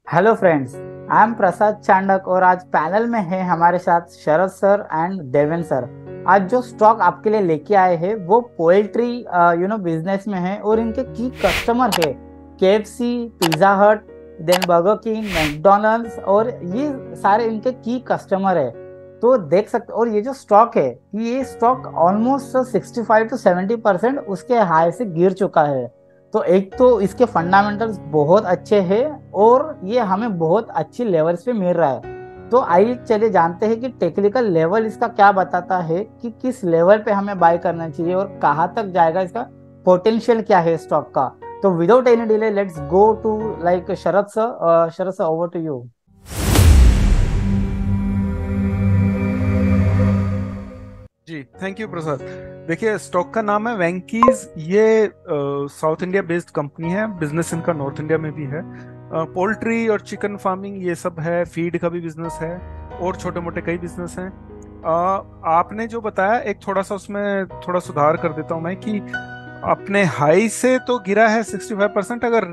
Hello friends, I am प्रसाद चांडक और आज panel में है हमारे साथ शरद सर एंड देवेन सर। आज जो स्टॉक आपके लिए लेके आए हैं वो पोल्ट्री बिजनेस में है और इनके की कस्टमर है केएफसी, पिज्जा हट, देन बर्गर किंग, मैकडोनल्ड्स और ये सारे इनके की कस्टमर है। तो देख सकते और ये जो स्टॉक है ये स्टॉक ऑलमोस्ट 65 to 70% उसके हाई से गिर चुका है। तो एक तो इसके फंडामेंटल्स बहुत अच्छे हैं और ये हमें बहुत अच्छी लेवल्स पे मिल रहा है। तो आइए चलिए जानते हैं कि टेक्निकल लेवल इसका क्या बताता है कि किस लेवल पे हमें बाय करना चाहिए और कहाँ तक जाएगा, इसका पोटेंशियल क्या है स्टॉक का। तो without any delay let's go to like Sharad sir over to you. जी थैंक यू प्रसाद। देखिए स्टॉक का नाम है वेंकीज। ये साउथ इंडिया बेस्ड कंपनी है। बिजनेस इनका नॉर्थ इंडिया में भी है। पोल्ट्री और चिकन फार्मिंग ये सब है। फीड का भी बिजनेस है और छोटे मोटे कई बिजनेस हैं। आपने जो बताया एक थोड़ा सा उसमें थोड़ा सुधार कर देता हूँ मैं कि अपने हाई से तो गिरा है 65%। अगर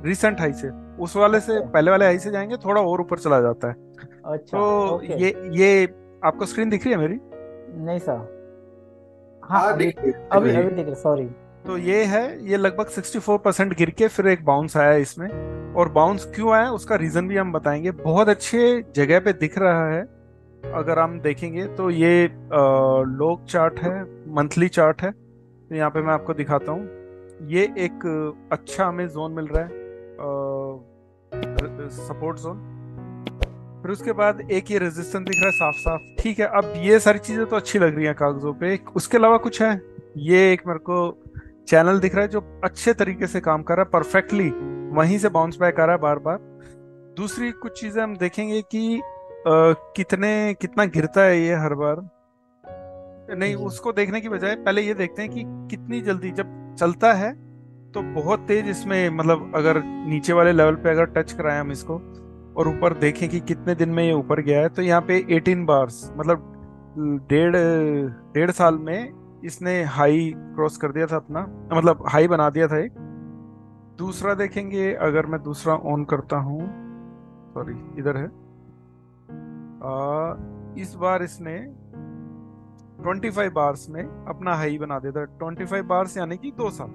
रिसेंट हाई से उस वाले से ओके। पहले वाले हाई से जाएंगे थोड़ा और ऊपर चला जाता है। अच्छा। तो ओके। ये आपको स्क्रीन दिख रही है मेरी? नहीं सर। हाँ हाँ, अभी दिख अभी रही अभी है। दिख रहा, सॉरी। तो ये है। ये लगभग 64% गिर के फिर एक बाउंस आया है इसमें। और बाउंस क्यों आया उसका रीजन भी हम बताएंगे। बहुत अच्छे जगह पे दिख रहा है। अगर हम देखेंगे तो ये लॉग चार्ट है, मंथली चार्ट है। तो यहाँ पे मैं आपको दिखाता हूँ। ये एक अच्छा हमें जोन मिल रहा है, सपोर्ट जोन। फिर उसके बाद एक ये रेजिस्टेंस दिख रहा है साफ साफ। ठीक है, अब ये सारी चीजें तो अच्छी लग रही हैं कागजों पे। उसके अलावा कुछ है? ये एक मेरे को चैनल दिख रहा है जो अच्छे तरीके से काम कर रहा है परफेक्टली। वहीं से बाउंस बैक आ रहा है बार बार। दूसरी कुछ चीजें हम देखेंगे कि कितने कितना गिरता है ये हर बार। नहीं, जी। उसको देखने की बजाय पहले ये देखते हैं कि कितनी जल्दी जब चलता है तो बहुत तेज इसमें, मतलब अगर नीचे वाले लेवल पे अगर टच कराएं हम इसको और ऊपर देखें कि कितने दिन में ये ऊपर गया है, तो यहाँ पे 18 बार्स, मतलब डेढ़ डेढ़ साल में इसने हाई क्रॉस कर दिया था अपना, मतलब हाई बना दिया था एक। दूसरा देखेंगे अगर मैं दूसरा ऑन करता हूँ, सॉरी इधर है। इस बार इसने 25 बार्स में अपना हाई बना दिया था। 25 बार्स यानी कि 2 साल।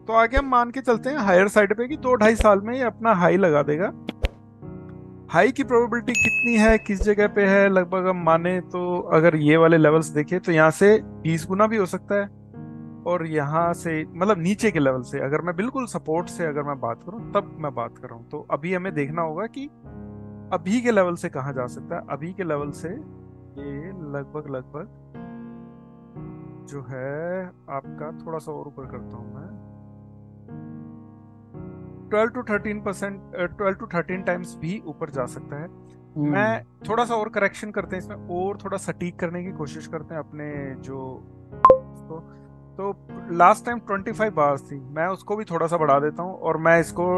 तो आगे हम मान के चलते हैं हायर साइड पे कि 2 ढाई साल में ये अपना हाई लगा देगा। हाई की प्रोबेबिलिटी कितनी है, किस जगह पे है, लगभग हम माने तो अगर ये वाले लेवल्स देखें तो यहाँ से 20 गुना भी हो सकता है। और यहाँ से मतलब नीचे के लेवल से अगर मैं बिल्कुल सपोर्ट से अगर मैं बात करूँ तब मैं बात कर रहा हूँ, तो अभी हमें देखना होगा कि अभी के लेवल से कहाँ जा सकता है। अभी के लेवल से ये लगभग लगभग जो है आपका, थोड़ा सा और ऊपर करता हूँ मैं, 12 to 13%, 12 to 13 टाइम्स भी ऊपर जा सकता है। मैं हम्म। थोड़ा सा और करेक्शन करते हैं इसमें और थोड़ा सटीक करने की कोशिश करते हैं अपने जो उसको। तो लास्ट टाइम 25 बार्स थी, मैं उसको भी थोड़ा सा बढ़ा देता हूँ और मैं इसको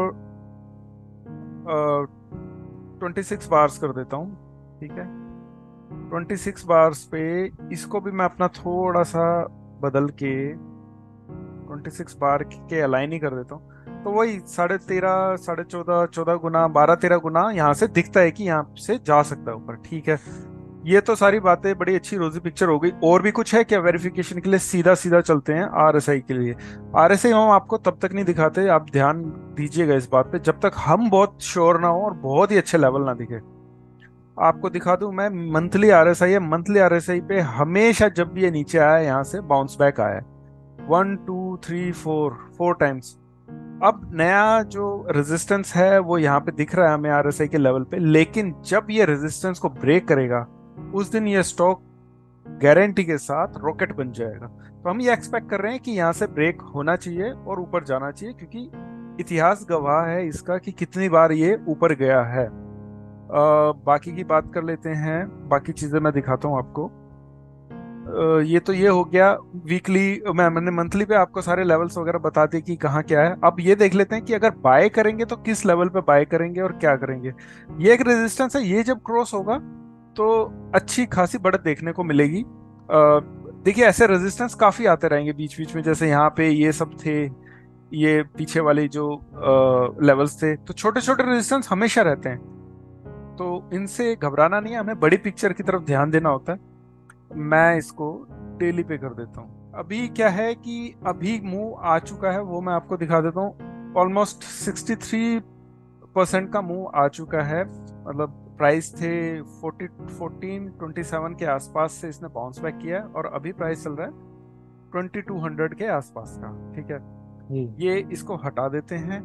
26 बार्स कर देता हूँ। ठीक है, 26 बार्स पे इसको भी मैं अपना थोड़ा सा बदल के 26 बार के अलाइन ही कर देता हूँ। तो वही 13.5, 14.5, 14 गुना, 12-13 गुना यहाँ से दिखता है कि यहाँ से जा सकता है ऊपर। ठीक है, ये तो सारी बातें बड़ी अच्छी रोजी पिक्चर हो गई। और भी कुछ है क्या वेरिफिकेशन के लिए? सीधा सीधा चलते हैं आरएसआई के लिए। आरएसआई हम आपको तब तक नहीं दिखाते, आप ध्यान दीजिएगा इस बात पे, जब तक हम बहुत श्योर ना हो और बहुत ही अच्छे लेवल ना दिखे। आपको दिखा दूं मैं, मंथली आरएसआई है। मंथली आरएसआई पे हमेशा जब भी ये नीचे आया है यहाँ से बाउंस बैक आया है। 1 2 3 4, 4 टाइम्स। अब नया जो रेजिस्टेंस है वो यहाँ पे दिख रहा है हमें आरएसआई के लेवल पे, लेकिन जब ये रेजिस्टेंस को ब्रेक करेगा उस दिन ये स्टॉक गारंटी के साथ रॉकेट बन जाएगा। तो हम ये एक्सपेक्ट कर रहे हैं कि यहाँ से ब्रेक होना चाहिए और ऊपर जाना चाहिए, क्योंकि इतिहास गवाह है इसका कि कितनी बार ये ऊपर गया है। बाकी की बात कर लेते हैं। बाकी चीजें मैं दिखाता हूँ आपको। ये तो ये हो गया वीकली। मैंने मंथली पे आपको सारे लेवल्स वगैरह बता दिए कि कहाँ क्या है। अब ये देख लेते हैं कि अगर बाय करेंगे तो किस लेवल पे बाय करेंगे और क्या करेंगे। ये एक रेजिस्टेंस है, ये जब क्रॉस होगा तो अच्छी खासी बढ़त देखने को मिलेगी। देखिए ऐसे रेजिस्टेंस काफी आते रहेंगे बीच बीच में, जैसे यहाँ पे ये सब थे। ये पीछे वाली जो लेवल्स थे, तो छोटे छोटे रेजिस्टेंस हमेशा रहते हैं, तो इनसे घबराना नहीं है, हमें बड़ी पिक्चर की तरफ ध्यान देना होता है। मैं इसको डेली पे कर देता हूँ। अभी क्या है कि अभी मूव आ चुका है, वो मैं आपको दिखा देता हूँ। ऑलमोस्ट 63% का मूव आ चुका है, मतलब प्राइस थे 1427 के आसपास से इसने बाउंस बैक किया है, और अभी प्राइस चल रहा है 2200 के आसपास का। ठीक है, जी। ये इसको हटा देते हैं।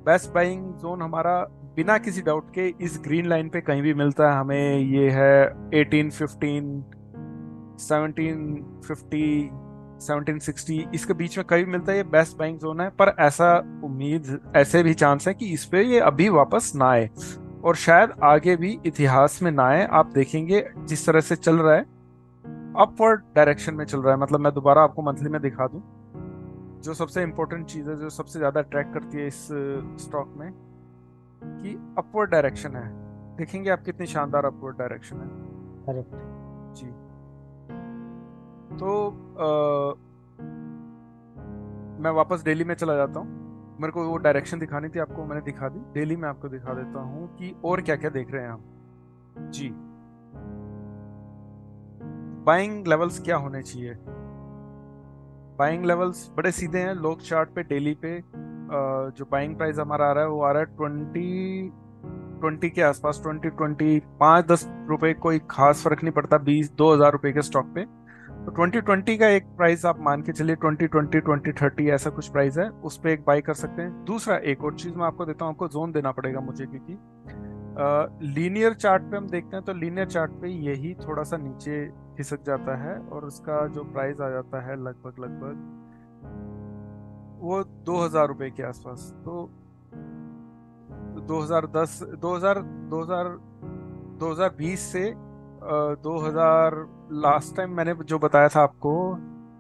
बेस्ट बाइंग जोन हमारा बिना किसी डाउट के इस ग्रीन लाइन पे कहीं भी मिलता है हमें, ये है 1815, 1750, 1760, इसके बीच में कहीं भी मिलता है, ये बेस्ट बाइंग जोन है। पर ऐसा उम्मीद, ऐसे भी चांस है कि इस पे ये अभी वापस ना आए, और शायद आगे भी इतिहास में ना आए। आप देखेंगे जिस तरह से चल रहा है, अपवर्ड डायरेक्शन में चल रहा है। मतलब मैं दोबारा आपको मंथली में दिखा दूं, जो सबसे इंपॉर्टेंट चीज है, जो सबसे ज्यादा अट्रैक्ट करती है इस स्टॉक में, कि अपवर्ड डायरेक्शन है। देखेंगे आप कितनी शानदार अपवर्ड डायरेक्शन है। करेक्ट। जी। तो अ, मैं वापस डेली में चला जाता हूँ। मेरे को वो डायरेक्शन दिखानी थी आपको, मैंने दिखा दी। डेली में आपको दिखा देता हूँ कि और क्या क्या देख रहे हैं हम। जी, बाइंग लेवल्स क्या होने चाहिए। बाइंग लेवल्स बड़े सीधे हैं। लोग चार्ट पे डेली पे जो बाइंग प्राइस हमारा आ रहा है वो आ रहा है 20 के आसपास, 20 5-10 रुपए, कोई खास फर्क नहीं पड़ता 20-2000 रुपए के स्टॉक पे। तो 2020 का एक प्राइस आप मान के चलिए, 2020 ऐसा कुछ प्राइस है, उस पर एक बाई कर सकते हैं। दूसरा, एक और चीज मैं आपको देता हूँ, आपको जोन देना पड़ेगा मुझे, क्योंकि लीनियर चार्ट पे हम देखते हैं तो लीनियर चार्ट पे यही थोड़ा सा नीचे खिसक जाता है, और उसका जो प्राइस आ जाता है लगभग लगभग वो 2000 रुपए के आसपास। तो 2010, 2000 2020 से 2000, लास्ट टाइम मैंने जो बताया था आपको,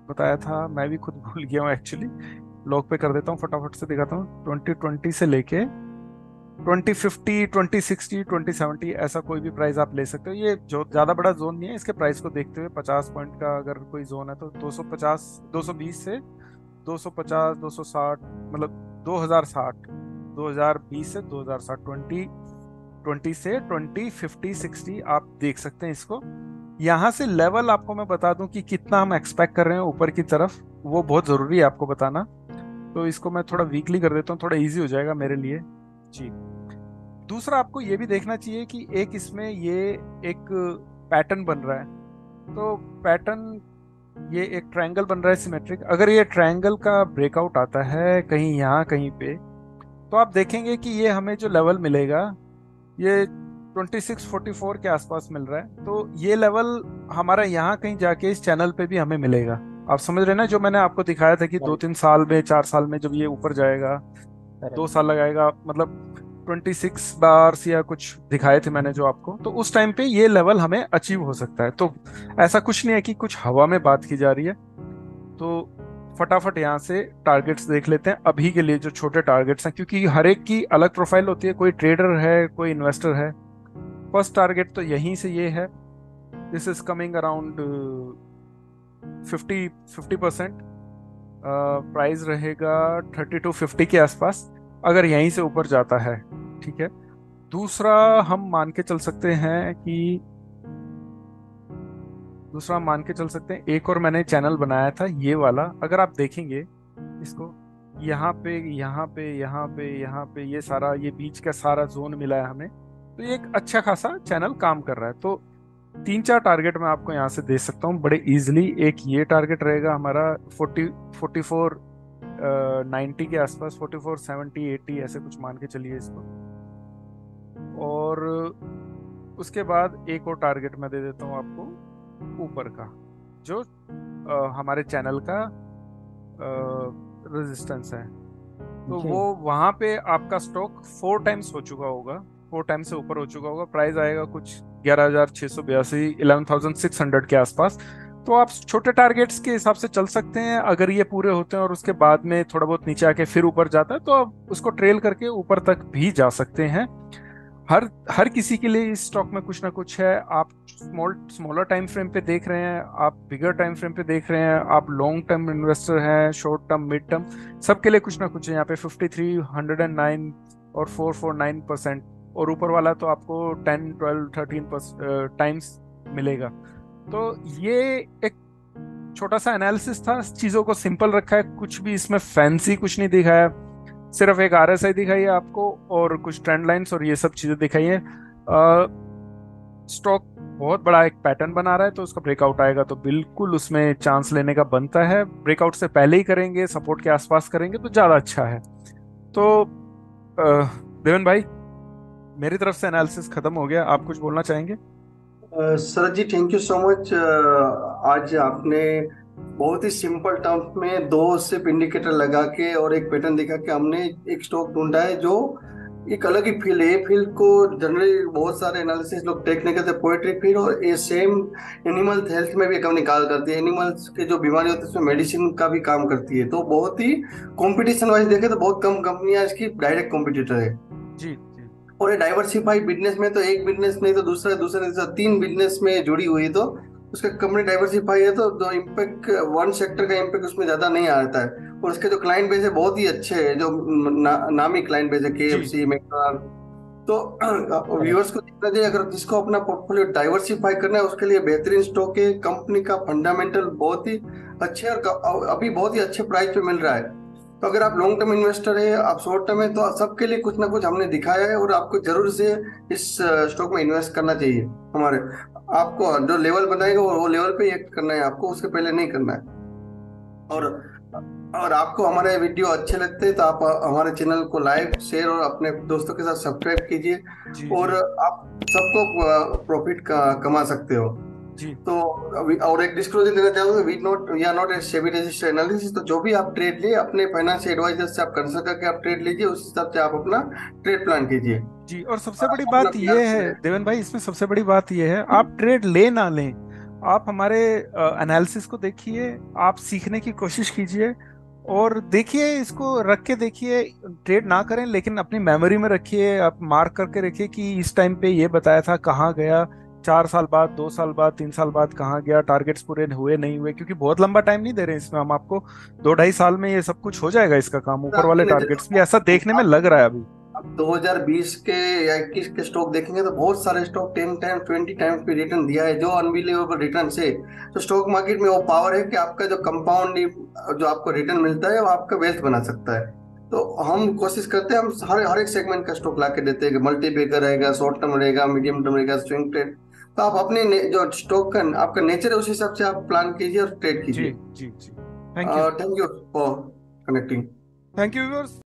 बताया था, मैं भी खुद भूल गया हूँ एक्चुअली। लॉग पे कर देता हूँ, फटाफट से दिखाता हूँ। 2020 से लेके 2050, 2060, 2070, ऐसा कोई भी प्राइस आप ले सकते हो। ये जो ज्यादा बड़ा जोन नहीं है, इसके प्राइस को देखते हुए 50 पॉइंट का अगर कोई जोन है तो 250, 220 से 250, 260, मतलब 2060, 2020 से 2060, 20 से 20, 50, 60 आप देख सकते हैं इसको। यहाँ से लेवल आपको मैं बता दूं कि कितना हम एक्सपेक्ट कर रहे हैं ऊपर की तरफ, वो बहुत जरूरी है आपको बताना। तो इसको मैं थोड़ा वीकली कर देता हूँ, थोड़ा इजी हो जाएगा मेरे लिए। जी। दूसरा, आपको ये भी देखना चाहिए कि एक इसमें ये एक पैटर्न बन रहा है। तो पैटर्न, ये एक ट्रायंगल बन रहा है सिमेट्रिक। अगर ये ट्रायंगल का ब्रेकआउट आता है कहीं यहाँ कहीं पे, तो आप देखेंगे कि ये हमें जो लेवल मिलेगा, ये 2644 के आसपास मिल रहा है। तो ये लेवल हमारा यहाँ कहीं जाके इस चैनल पे भी हमें मिलेगा। आप समझ रहे हैं ना, जो मैंने आपको दिखाया था कि दो करेक्ट। तीन साल में, 4 साल में जब ये ऊपर जाएगा, दो करेक्ट। साल लगाएगा, मतलब 26 बार या कुछ दिखाए थे मैंने जो आपको, तो उस टाइम पे ये लेवल हमें अचीव हो सकता है। तो ऐसा कुछ नहीं है कि कुछ हवा में बात की जा रही है। तो फटाफट यहाँ से टारगेट्स देख लेते हैं अभी के लिए, जो छोटे टारगेट्स हैं, क्योंकि हर एक की अलग प्रोफाइल होती है। कोई ट्रेडर है, कोई इन्वेस्टर है। फर्स्ट टारगेट तो यहीं से ये है, this is coming around 50%। Price रहेगा 3250 के आसपास, अगर यहीं से ऊपर जाता है। ठीक है। दूसरा हम मान के चल सकते हैं कि, दूसरा हम मान के चल सकते हैं, एक और मैंने चैनल बनाया था ये वाला, अगर आप देखेंगे इसको, यहाँ पे यहाँ पे यहाँ पे यहाँ पे ये सारा, ये बीच का सारा जोन मिला है हमें। तो ये एक अच्छा खासा चैनल काम कर रहा है। तो 3-4 टारगेट मैं आपको यहाँ से दे सकता हूँ बड़े इजीली। एक ये टारगेट रहेगा हमारा 44 90 के आसपास, 44 70 80, ऐसे कुछ मान के चलिए इसको। और उसके बाद एक और टारगेट मैं दे देता हूँ आपको ऊपर का, जो हमारे चैनल का रेजिस्टेंस है। तो जी। वो वहां पे आपका स्टॉक 4 टाइम्स हो चुका होगा, 4 टाइम्स से ऊपर हो चुका होगा। प्राइस आएगा कुछ 11,682, 11,600 के आसपास। तो आप छोटे टारगेट्स के हिसाब से चल सकते हैं। अगर ये पूरे होते हैं और उसके बाद में थोड़ा बहुत नीचे आके फिर ऊपर जाता है, तो आप उसको ट्रेल करके ऊपर तक भी जा सकते हैं। हर हर किसी के लिए इस स्टॉक में कुछ ना कुछ है। आप स्मॉलर टाइम फ्रेम पे देख रहे हैं, आप बिगर टाइम फ्रेम पे देख रहे हैं, आप लॉन्ग टर्म इन्वेस्टर हैं, शॉर्ट टर्म, मिड टर्म, सबके लिए कुछ ना कुछ है यहाँ पे। 5309 और 449%, और ऊपर वाला तो आपको 10 12 13 टाइम्स मिलेगा। तो ये एक छोटा सा एनालिसिस था, चीजों को सिंपल रखा है, कुछ भी इसमें फैंसी कुछ नहीं दिखाया, सिर्फ एक आरएसआई दिखाई है आपको और कुछ ट्रेंड लाइंस और ये सब चीजें दिखाई है। स्टॉक बहुत बड़ा एक पैटर्न बना रहा है, तो उसका ब्रेकआउट आएगा तो बिल्कुल उसमें चांस लेने का बनता है। ब्रेकआउट से पहले ही करेंगे, सपोर्ट के आसपास करेंगे तो ज्यादा अच्छा है। तो देवन भाई, मेरी तरफ से एनालिसिस खत्म हो गया, आप कुछ बोलना चाहेंगे? शरद जी, थैंक यू सो मच। आज आपने बहुत ही सिंपल टर्म्स में दो सिर्फ इंडिकेटर लगा के और एक पैटर्न दिखा के हमने एक स्टॉक ढूंढा है जो एक अलग ही फील्ड है। ये फील्ड को जनरली बहुत सारे एनालिसिस लोग टेक नहीं करते, पोएट्री फील्ड, और ये सेम एनिमल हेल्थ में भी काम निकाल करती है। एनिमल्स के जो बीमारी होती है उसमें मेडिसिन का भी काम करती है। तो बहुत ही कंपटीशन वाइज देखे तो बहुत कम कंपनियां इसकी डायरेक्ट कॉम्पिटिटर है। जी जी। और ये डाइवर्सिफाइड बिजनेस में तो एक बिजनेस नहीं तो दूसरा, दूसरे तीसरा, तीन बिजनेस में जुड़ी हुई है, तो उसका कंपनी डाइवर्सिफाई है तो इम्पैक्ट वन सेक्टर का इम्पैक्ट उसमें ज्यादा नहीं आता है। और उसके जो क्लाइंट बेस है बहुत ही अच्छे है, जो नामी क्लाइंट बेस है, जी KFC, मैकडॉनल्ड। तो करेक्ट। व्यूअर्स को देखना चाहिए, अगर जिसको अपना पोर्टफोलियो डाइवर्सिफाई करना है उसके लिए बेहतरीन स्टॉक है। कंपनी का फंडामेंटल बहुत ही अच्छे और अभी बहुत ही अच्छे प्राइस पे मिल रहा है। तो अगर आप लॉन्ग टर्म इन्वेस्टर है, आप शॉर्ट टर्म है, तो सबके लिए कुछ ना कुछ हमने दिखाया है, और आपको जरूर से इस स्टॉक में इन्वेस्ट करना चाहिए। हमारे आपको जो लेवल बनाएगा वो लेवल पे एक्ट करना है, आपको उसके पहले नहीं करना है। और और आपको हमारे वीडियो अच्छे लगते हैं तो आप हमारे चैनल को लाइक, शेयर और अपने दोस्तों के साथ सब्सक्राइब कीजिए, जी। और जी आप सबको प्रॉफिट कमा सकते हो। जी तो और एक डिस्क्लोजर देना चाहूंगा, we are not a SEBI registered analysis. तो जो भी आप ट्रेड लिए अपने फाइनेंशियल एडवाइजर से आप कंसल्ट करके आप ट्रेड लीजिए, उस हिसाब से आप अपना ट्रेड प्लान कीजिए जी। और सबसे और बड़ी आप अपना बात प्लान यह है करें। देवन भाई, इसमें सबसे बड़ी बात यह है, आप ट्रेड ले ना लें, आप हमारे एनालिसिस को देखिए, आप सीखने की कोशिश कीजिए और देखिए, इसको रख के देखिए। ट्रेड ना करें लेकिन अपनी मेमोरी में रखिए, आप मार्क करके रखिए कि इस टाइम पे ये बताया था, कहाँ गया, 4 साल बाद, 2 साल बाद, 3 साल बाद कहाँ गया, टारगेट्स पूरे हुए नहीं हुए, क्योंकि बहुत लंबा टाइम नहीं दे रहे हैं इसमें हम आपको। 2 ढाई साल में ये सब कुछ हो जाएगा इसका काम, ऊपर आपकी वाले नजर टारगेट्स भी ऐसा देखने में लग रहा है अभी। आप 2020 के या 21 के स्टॉक देखेंगे तो बहुत सारे स्टॉक 10 टाइम 20 टाइम्स पे रिटर्न दिया है, जो अनबिलीवेबल रिटर्न से। तो स्टॉक मार्केट में वो पावर है कि आपका जो कंपाउंड जो आपको रिटर्न मिलता है वो आपका वेल्थ बना सकता है। तो हम कोशिश करते हैं, हम हर हर एक सेगमेंट का स्टॉक ला के देते हैं कि मल्टी बैगर रहेगा, शॉर्ट टर्म रहेगा, मीडियम टर्म रहेगा, स्विंग ट्रेड। तो आप अपने जो स्टॉक का आपका नेचर है उस हिसाब से आप प्लान कीजिए और ट्रेड जी कीजिए। जी जी। Thank you. Thank you for connecting. Thank you viewers.